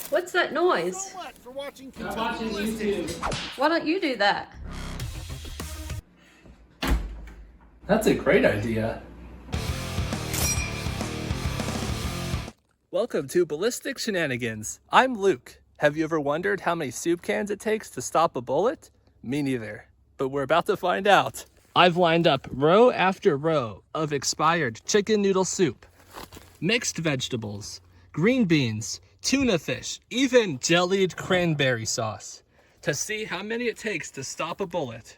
What's that noise? So much for watching I'm watching YouTube. Why don't you do that? That's a great idea. Welcome to Ballistic Shenanigans. I'm Luke. Have you ever wondered how many soup cans it takes to stop a bullet? Me neither, but we're about to find out. I've lined up row after row of expired chicken noodle soup, mixed vegetables, green beans, tuna fish, even jellied cranberry sauce to see how many it takes to stop a bullet.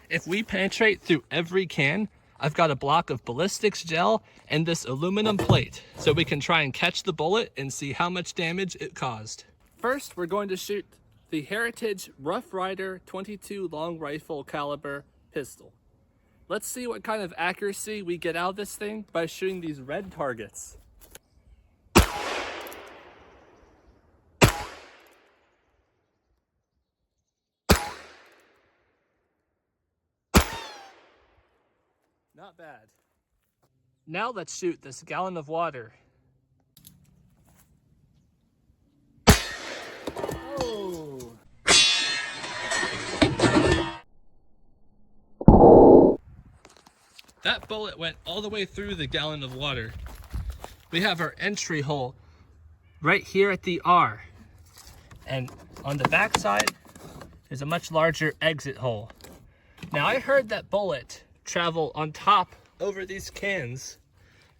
If we penetrate through every can, I've got a block of ballistics gel and this aluminum plate so we can try and catch the bullet and see how much damage it caused. First, we're going to shoot the Heritage Rough Rider 22 long rifle caliber pistol. Let's see what kind of accuracy we get out of this thing by shooting these red targets. Not bad. Now let's shoot this gallon of water. Oh. That bullet went all the way through the gallon of water. We have our entry hole right here at the R. And on the back side, there's a much larger exit hole. Now I heard that bullet travel on top over these cans,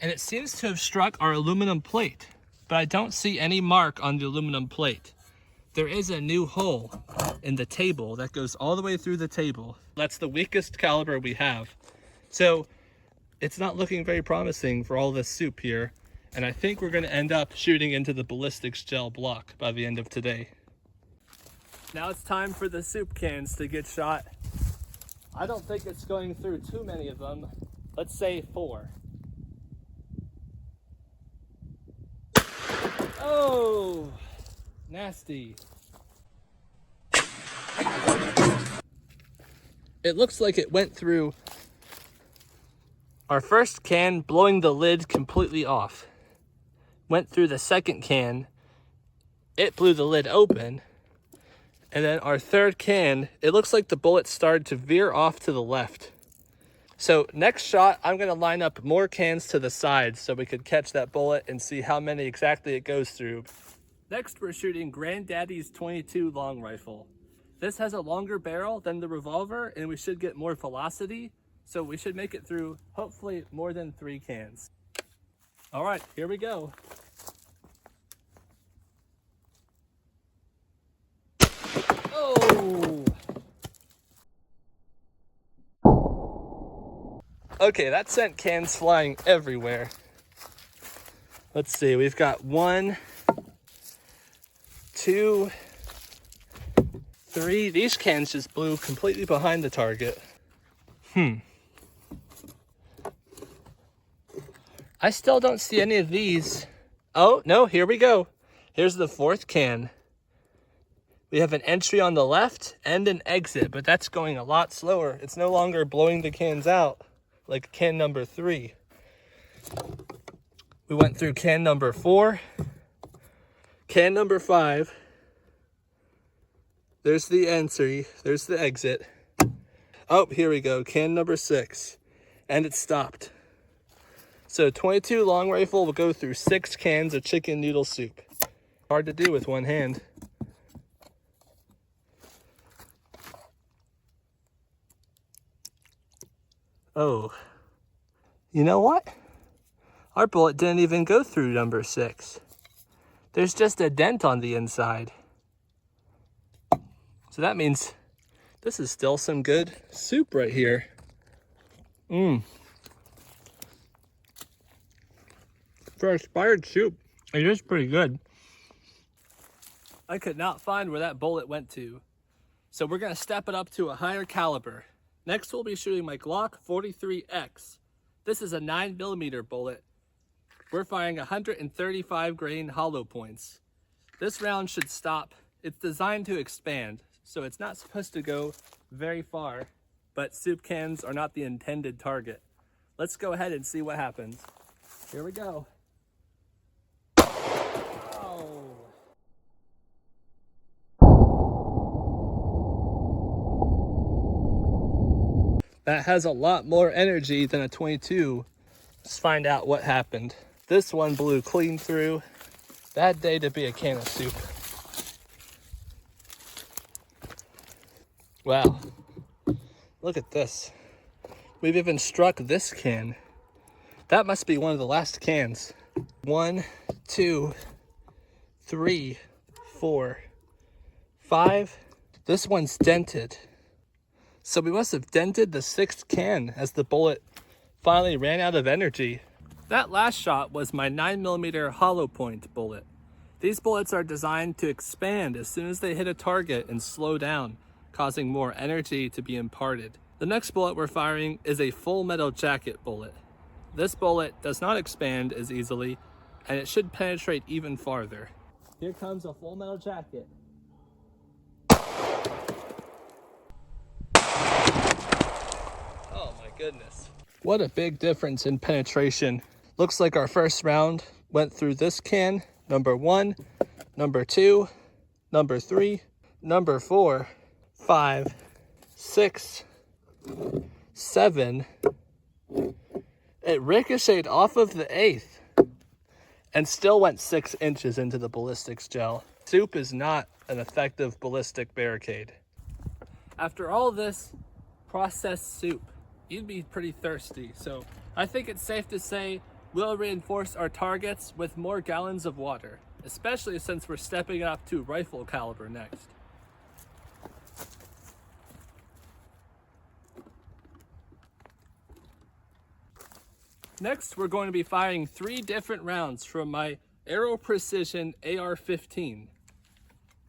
and it seems to have struck our aluminum plate, but I don't see any mark on the aluminum plate. There is a new hole in the table that goes all the way through the table. That's the weakest caliber we have. So it's not looking very promising for all this soup here, and I think we're going to end up shooting into the ballistics gel block by the end of today. Now it's time for the soup cans to get shot. I don't think it's going through too many of them. Let's say 4. Oh, nasty. It looks like it went through our first can, blowing the lid completely off. Went through the second can, it blew the lid open. And then our third can, it looks like the bullet started to veer off to the left. So next shot, I'm gonna line up more cans to the side so we could catch that bullet and see how many exactly it goes through. Next, we're shooting Granddaddy's 22 long rifle. This has a longer barrel than the revolver and we should get more velocity. So we should make it through, hopefully, more than 3 cans. All right, here we go. Oh! Okay, that sent cans flying everywhere. Let's see, we've got 1, 2, 3. These cans just blew completely behind the target. I still don't see any of these. Oh, no, here we go. Here's the 4th can. We have an entry on the left and an exit, but that's going a lot slower. It's no longer blowing the cans out like can number 3. We went through can number 4, can number 5. There's the entry, there's the exit. Oh, here we go, can number 6, and it stopped. So 22 long rifle will go through 6 cans of chicken noodle soup. Hard to do with one hand. Oh, you know what? Our bullet didn't even go through number 6. There's just a dent on the inside. So that means this is still some good soup right here. For expired soup, it is pretty good. I could not find where that bullet went to. So we're gonna step it up to a higher caliber. Next, we'll be shooting my Glock 43X. This is a 9mm bullet. We're firing 135 grain hollow points. This round should stop. It's designed to expand, so it's not supposed to go very far, but soup cans are not the intended target. Let's go ahead and see what happens. Here we go. Oh. that has a lot more energy than a 22. Let's find out what happened. This one blew clean through. Bad day to be a can of soup. Wow, look at this. We've even struck this can. That must be one of the last cans. 1, 2, 3, 4, 5. This one's dented. So we must have dented the 6th can as the bullet finally ran out of energy. That last shot was my 9mm hollow point bullet. These bullets are designed to expand as soon as they hit a target and slow down, causing more energy to be imparted. The next bullet we're firing is a full metal jacket bullet. This bullet does not expand as easily, and it should penetrate even farther. Here comes a full metal jacket. Oh my goodness. What a big difference in penetration. Looks like our first round went through this can, number 1, number 2, number 3, number 4, 5, 6, 7. It ricocheted off of the 8th and still went 6 inches into the ballistics gel. Soup is not an effective ballistic barricade. After all this processed soup, you'd be pretty thirsty, so I think it's safe to say we'll reinforce our targets with more gallons of water, especially since we're stepping up to rifle caliber next. Next, we're going to be firing 3 different rounds from my Aero Precision AR-15.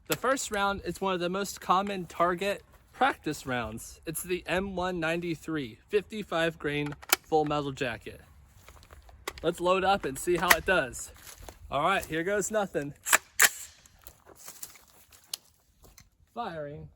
The first round is one of the most common target practice rounds. It's the M193 55 grain full metal jacket. Let's load up and see how it does. All right, here goes nothing. Firing.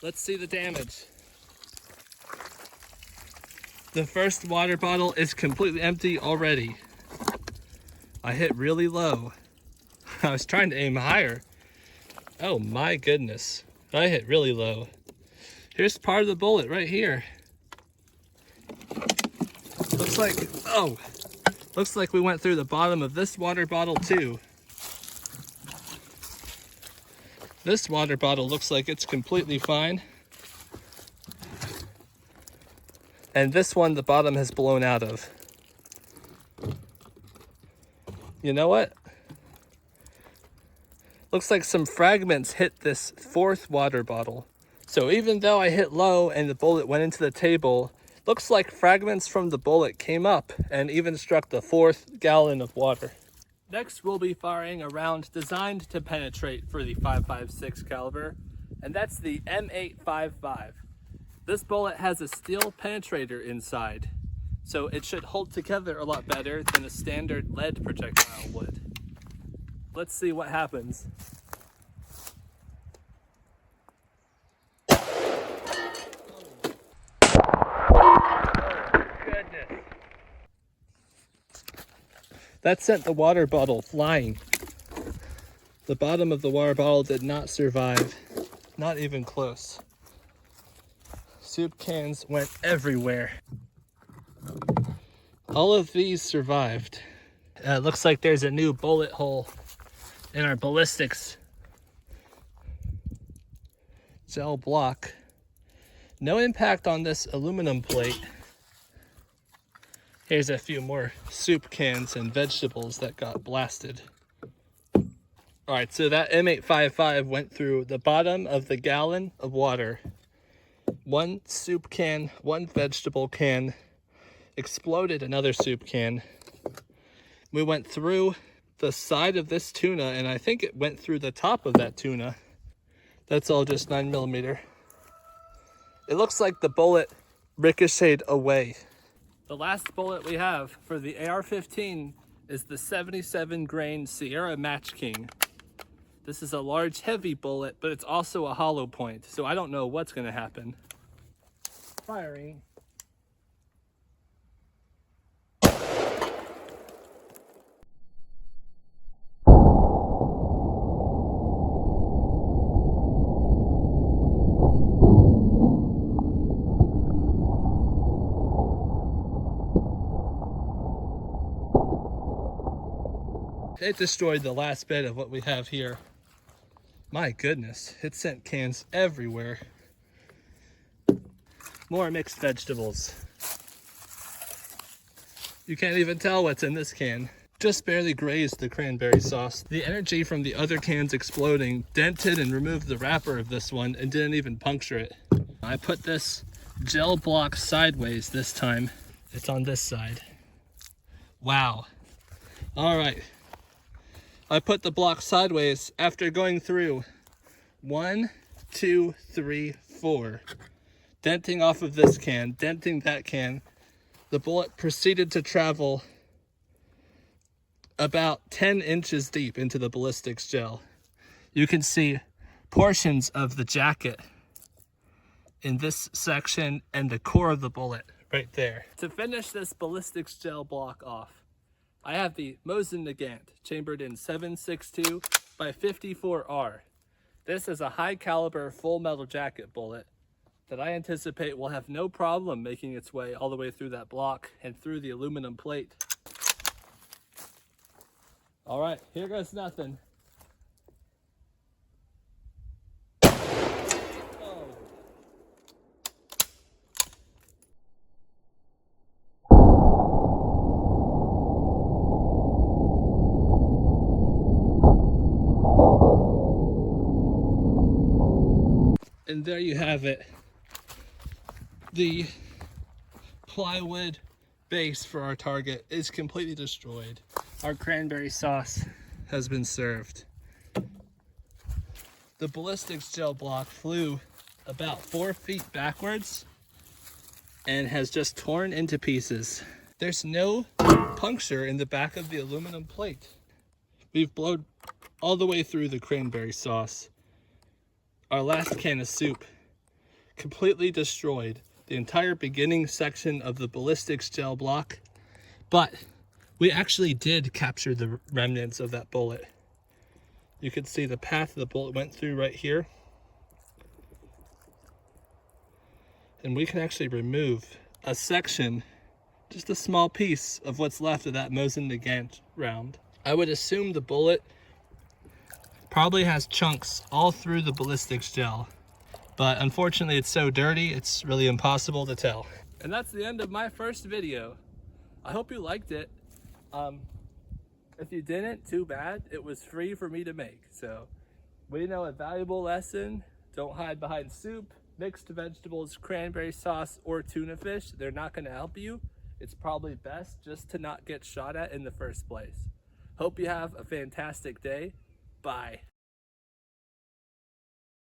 Let's see the damage. The first water bottle is completely empty already. I hit really low. I was trying to aim higher. Oh my goodness. I hit really low. Here's part of the bullet right here. Looks like we went through the bottom of this water bottle too. This water bottle looks like it's completely fine. And this one, the bottom has blown out of. You know what? Looks like some fragments hit this 4th water bottle. So even though I hit low and the bullet went into the table, looks like fragments from the bullet came up and even struck the 4th gallon of water. Next, we'll be firing a round designed to penetrate for the 5.56 caliber, and that's the M855. This bullet has a steel penetrator inside, so it should hold together a lot better than a standard lead projectile would. Let's see what happens. That sent the water bottle flying. The bottom of the water bottle did not survive, not even close. Soup cans went everywhere. All of these survived. Looks like there's a new bullet hole in our ballistics gel block. No impact on this aluminum plate. Here's a few more soup cans and vegetables that got blasted. All right, so that M855 went through the bottom of the gallon of water. 1 soup can, 1 vegetable can, exploded another soup can. We went through the side of this tuna, and I think it went through the top of that tuna. That's all just 9mm. It looks like the bullet ricocheted away. The last bullet we have for the AR-15 is the 77 grain Sierra Match King. This is a large, heavy bullet, but it's also a hollow point, so I don't know what's gonna happen. Firing. It destroyed the last bit of what we have here. My goodness, it sent cans everywhere. More mixed vegetables. You can't even tell what's in this can. Just barely grazed the cranberry sauce. The energy from the other cans exploding dented and removed the wrapper of this one and didn't even puncture it. I put this gel block sideways this time. It's on this side. Wow. All right. I put the block sideways after going through 1, 2, 3, 4. Denting off of this can, denting that can. The bullet proceeded to travel about 10 inches deep into the ballistics gel. You can see portions of the jacket in this section and the core of the bullet right there. To finish this ballistics gel block off, I have the Mosin Nagant chambered in 7.62 by 54R. This is a high caliber full metal jacket bullet that I anticipate will have no problem making its way all the way through that block and through the aluminum plate. All right, here goes nothing. Oh. And there you have it. The plywood base for our target is completely destroyed. Our cranberry sauce has been served. The ballistics gel block flew about 4 feet backwards and has just torn into pieces. There's no puncture in the back of the aluminum plate. We've blown all the way through the cranberry sauce. Our last can of soup completely destroyed the entire beginning section of the ballistics gel block, but we actually did capture the remnants of that bullet. You can see the path the bullet went through right here. And we can actually remove a section, just a small piece of what's left of that Mosin Nagant round. I would assume the bullet probably has chunks all through the ballistics gel, but unfortunately it's so dirty, it's really impossible to tell. And that's the end of my first video. I hope you liked it. If you didn't, too bad. It was free for me to make. So we know a valuable lesson. Don't hide behind soup, mixed vegetables, cranberry sauce, or tuna fish. They're not gonna help you. It's probably best just to not get shot at in the first place. Hope you have a fantastic day. Bye.